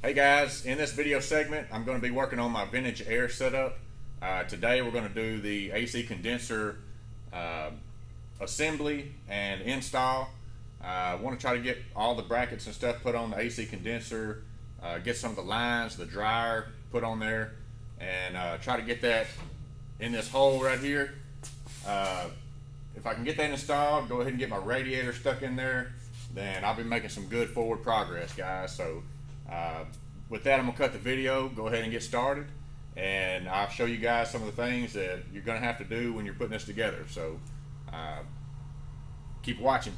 Hey guys, in this video segment I'm going to be working on my vintage air setup. Today we're going to do the AC condenser assembly and install. I want to try to get all the brackets and stuff put on the AC condenser, get some of the lines, the dryer put on there, and try to get that in this hole right here. If I can get that installed, go ahead and get my radiator stuck in there, then I'll be making some good forward progress, guys. So with that, I'm gonna cut the video, go ahead and get started, and I'll show you guys some of the things that you're gonna have to do when you're putting this together. So keep watching.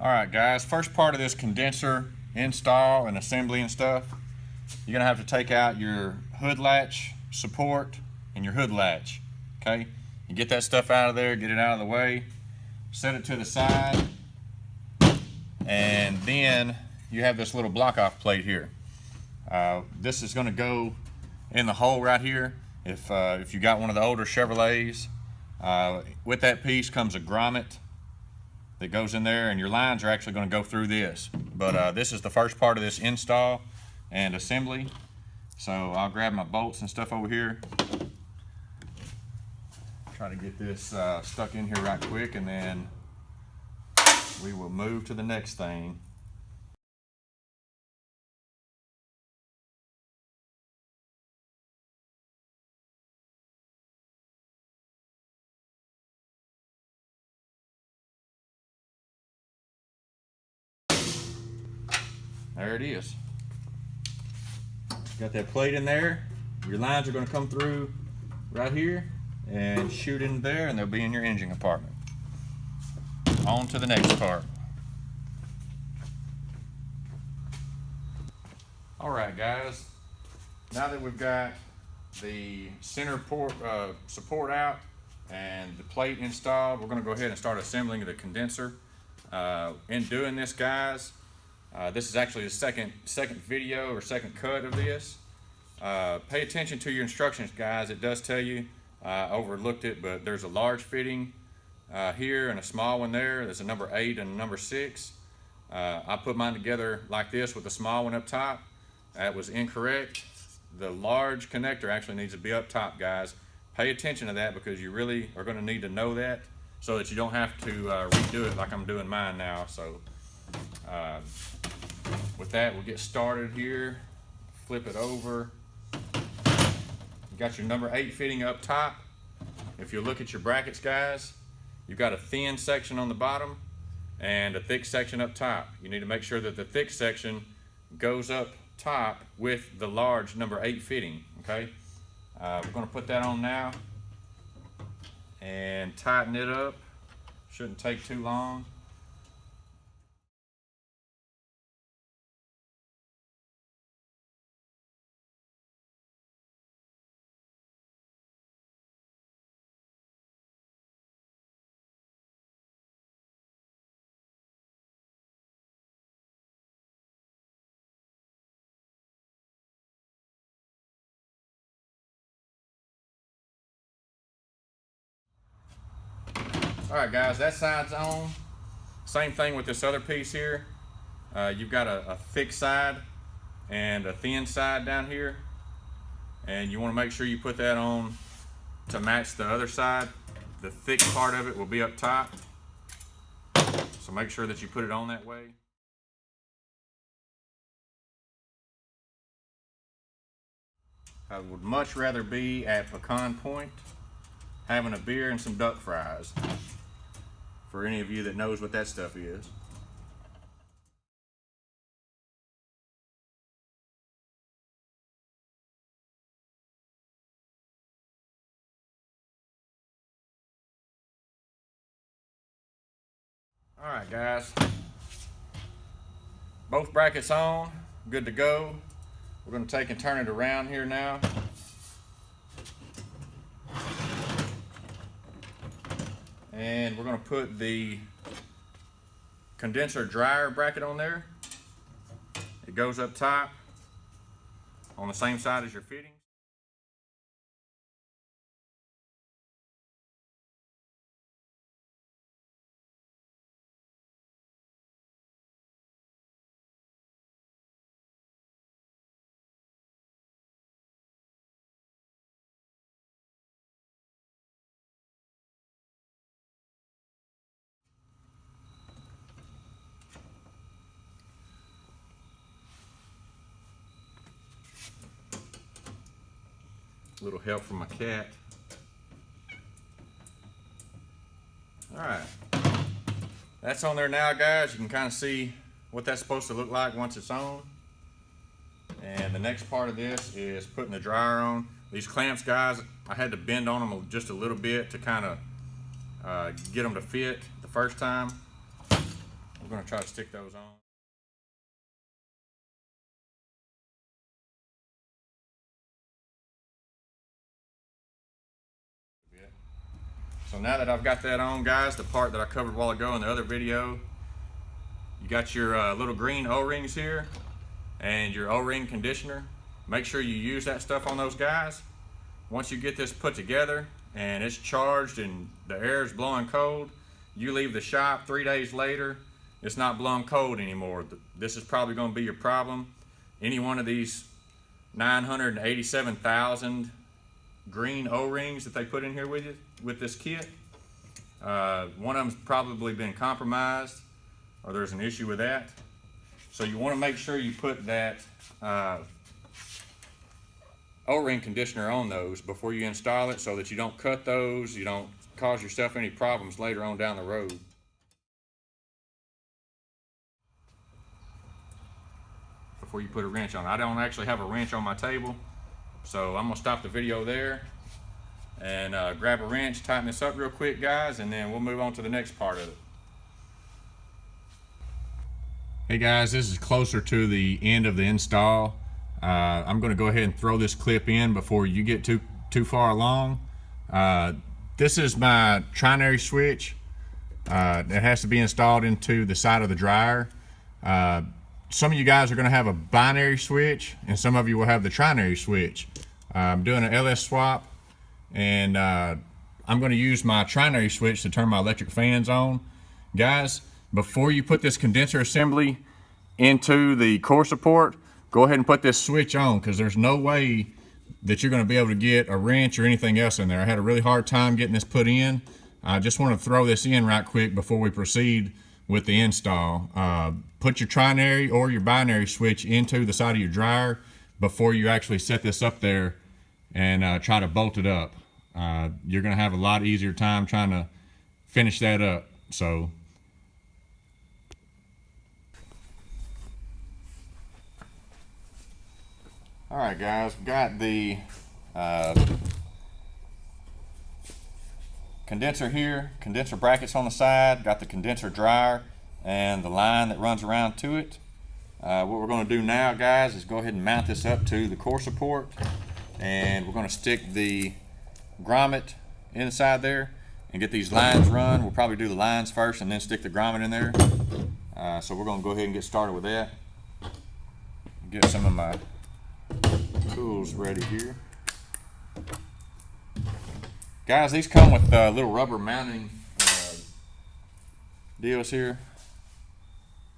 All right, guys, first part of this condenser install and assembly and stuff, you're gonna have to take out your hood latch support and your hood latch. Okay, you get that stuff out of there, get it out of the way, set it to the side, and then you have this little block off plate here. This is going to go in the hole right here. If you got one of the older Chevrolets, with that piece comes a grommet that goes in there, and your lines are actually going to go through this. But this is the first part of this install and assembly. So I'll grab my bolts and stuff over here. Try to get this stuck in here right quick, and then we will move to the next thing. There it is. Got that plate in there. Your lines are going to come through right here and shoot in there, and they'll be in your engine compartment. On to the next part. All right, guys. Now that we've got the center port support out and the plate installed, we're going to go ahead and start assembling the condenser. In doing this, guys, this is actually the second video or second cut of this. Pay attention to your instructions, guys. It does tell you. I overlooked it, but there's a large fitting here and a small one there. There's a number 8 and a number 6. I put mine together like this with the small one up top. That was incorrect. The large connector actually needs to be up top, guys. Pay attention to that, because you really are going to need to know that so that you don't have to redo it like I'm doing mine now. So with that, we'll get started here. Flip it over. You got your number 8 fitting up top. If you look at your brackets, guys, you've got a thin section on the bottom and a thick section up top. You need to make sure that the thick section goes up top with the large number 8 fitting. Okay, we're going to put that on now and tighten it up. Shouldn't take too long. All right, guys, that side's on. Same thing with this other piece here. You've got a thick side and a thin side down here, and you want to make sure you put that on to match the other side. The thick part of it will be up top, so make sure that you put it on that way. I would much rather be at Pecan Point having a beer and some duck fries, for any of you that knows what that stuff is. All right, guys, both brackets on, good to go. We're going to take and turn it around here now. And we're going to put the condenser dryer bracket on there. It goes up top on the same side as your fittings. A little help from my cat. All right, that's on there now, guys. You can kind of see what that's supposed to look like once it's on. And the next part of this is putting the dryer on. These clamps, guys, I had to bend on them just a little bit to kind of get them to fit the first time. We're going to try to stick those on. So now that I've got that on, guys, the part that I covered a while ago in the other video, you got your little green O-rings here and your O-ring conditioner. Make sure you use that stuff on those guys. Once you get this put together and it's charged and the air is blowing cold, you leave the shop 3 days later, it's not blowing cold anymore. This is probably going to be your problem. Any one of these 987,000 green O-rings that they put in here with this kit, one of them's probably been compromised or there's an issue with that. So you want to make sure you put that O-ring conditioner on those before you install it so that you don't cut those, you don't cause yourself any problems later on down the road. Before you put a wrench on. I don't actually have a wrench on my table, so I'm gonna stop the video there and grab a wrench, tighten this up real quick, guys, and then we'll move on to the next part of it. Hey guys, this is closer to the end of the install. I'm going to go ahead and throw this clip in before you get too far along. This is my Trinary switch. It has to be installed into the side of the dryer. Some of you guys are going to have a binary switch, and some of you will have the Trinary switch. I'm doing an LS swap, and I'm going to use my Trinary switch to turn my electric fans on. Guys, before you put this condenser assembly into the core support, go ahead and put this switch on, because there's no way that you're going to be able to get a wrench or anything else in there. I had a really hard time getting this put in. I just want to throw this in right quick before we proceed with the install. Put your Trinary or your binary switch into the side of your dryer before you actually set this up there and try to bolt it up. You're going to have a lot easier time trying to finish that up. So all right, guys, we've got the condenser here, condenser brackets on the side, got the condenser dryer and the line that runs around to it. What we're going to do now, guys, is go ahead and mount this up to the core support, and we're going to stick the grommet inside there and get these lines run. We'll probably do the lines first and then stick the grommet in there. So we're going to go ahead and get started with that. Get some of my tools ready here. Guys, these come with little rubber mounting deals here.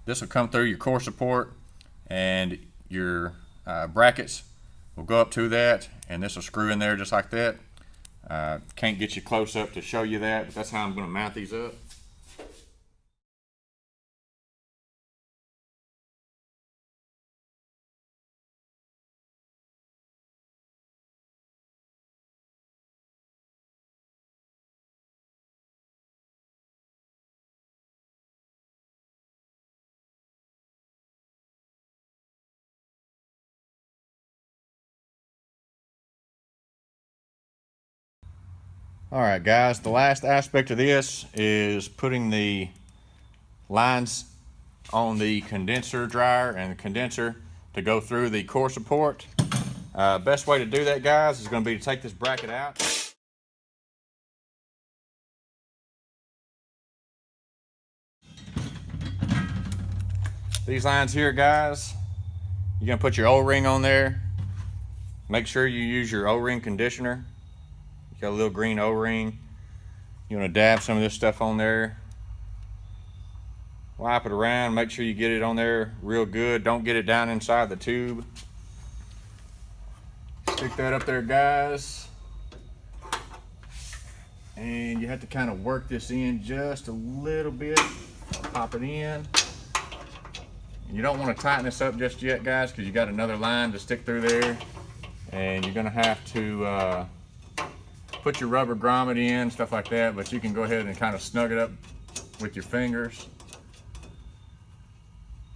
This will come through your core support, and your brackets will go up to that, and this will screw in there just like that. Can't get you close up to show you that, but that's how I'm going to mount these up. All right, guys, the last aspect of this is putting the lines on the condenser dryer and the condenser to go through the core support. Best way to do that, guys, is going to be to take this bracket out. These lines here, guys, you're going to put your O-ring on there. Make sure you use your O-ring conditioner. Got a little green O-ring. You want to dab some of this stuff on there. Wipe it around. Make sure you get it on there real good. Don't get it down inside the tube. Stick that up there, guys. And you have to kind of work this in just a little bit. Pop it in. You don't want to tighten this up just yet, guys, because you got another line to stick through there. and you're gonna have to put your rubber grommet in, stuff like that, but you can go ahead and kind of snug it up with your fingers.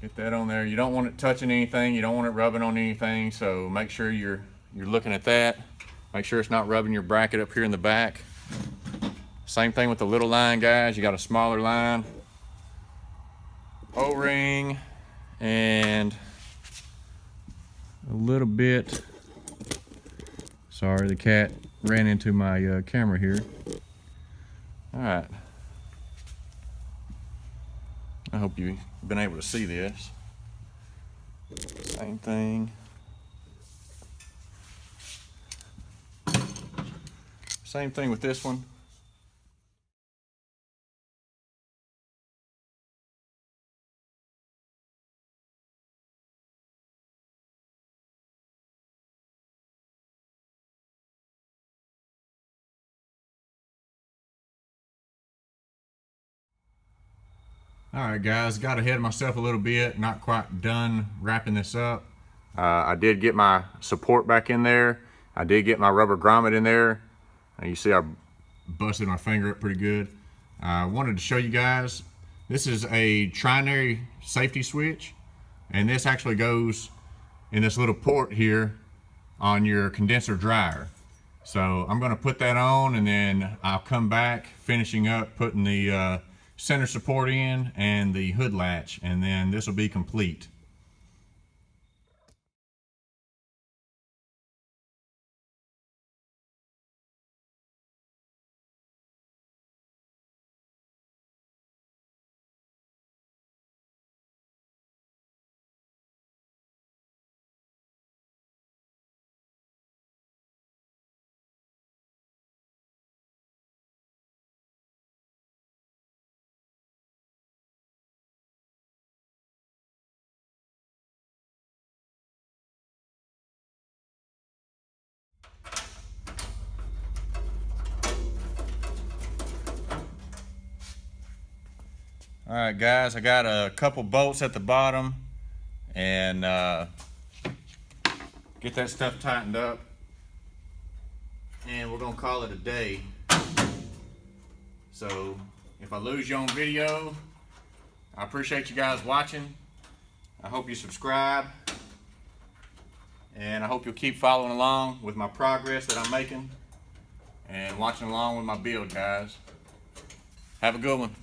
Get that on there. You don't want it touching anything, you don't want it rubbing on anything, so make sure you're looking at that. Make sure it's not rubbing your bracket up here in the back. Same thing with the little line, guys. You got a smaller line, O-ring, and a little bit, sorry, the cat ran into my camera here. All right, I hope you've been able to see this. Same thing. Same thing with this one. All right, guys, got ahead of myself a little bit, not quite done wrapping this up. I did get my support back in there. I did get my rubber grommet in there. You see I busted my finger up pretty good. I wanted to show you guys, this is a Trinary safety switch, and this actually goes in this little port here on your condenser dryer. So I'm gonna put that on, and then I'll come back finishing up putting the center support in and the hood latch, and then this will be complete. All right, guys, I got a couple bolts at the bottom, and get that stuff tightened up, and we're gonna call it a day. So if I lose you on video, I appreciate you guys watching. I hope you subscribe, and I hope you'll keep following along with my progress that I'm making and watching along with my build, guys. Have a good one.